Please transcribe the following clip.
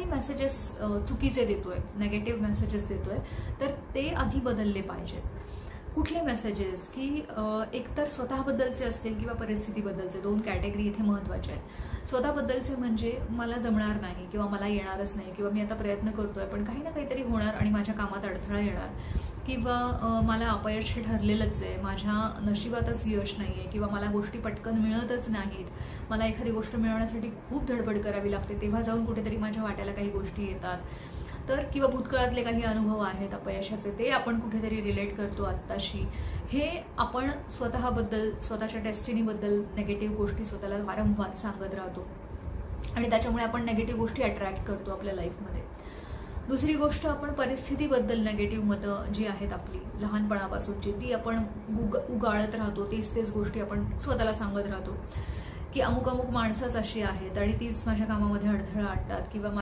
Messages चुकीचे देतोय, negative messages देतोय, तर ते आधी बदलले पाहिजेत. कुठले मेसेजेस की एकतर स्वतःबद्दलचे असतील किंवा परिस्थितीबद्दलचे, 2 कॅटेगरी इथे महत्त्वाच्या आहेत. स्वतःबद्दलचे म्हणजे मला जमणार नाही किंवा मला येणारच नाही किंवा मी आता प्रयत्न करतोय पण काही ना काहीतरी होणार आणि माझ्या कामात अडथळा येणार किंवा मला अपयश ठरलेलंच आहे, माझ्या नशिबातच यश नाही आहे किंवा मला गोष्टी पटकन मिळतच नाहीत, मला एखादी गोष्ट मिळवण्यासाठी खूप धडपड करावी लागते, तेव्हा जाऊन कुठेतरी माझ्या वाट्याला काही गोष्टी येतात. तर किंवा भूतकाळातले काही अनुभव आहेत अपयशाचे, ते आपण कुठेतरी रिलेट करतो आत्ताशी. हे आपण स्वतःबद्दल, स्वतःच्या डेस्टिनीबद्दल नेगेटिव्ह गोष्टी स्वतःला वारंवार सांगत राहतो आणि त्याच्यामुळे आपण नेगेटिव्ह गोष्टी अट्रॅक्ट करतो आपल्या लाईफमध्ये. दुसरी गोष्ट, आपण परिस्थितीबद्दल नेगेटिव्ह मतं जी आहेत आपली लहानपणापासूनची, ती आपण उगाळत राहतो. तेच गोष्टी आपण स्वतःला सांगत राहतो की अमुक अमुक माणसंच अशी आहेत आणि तीच माझ्या कामामध्ये अडथळा आणतात किंवा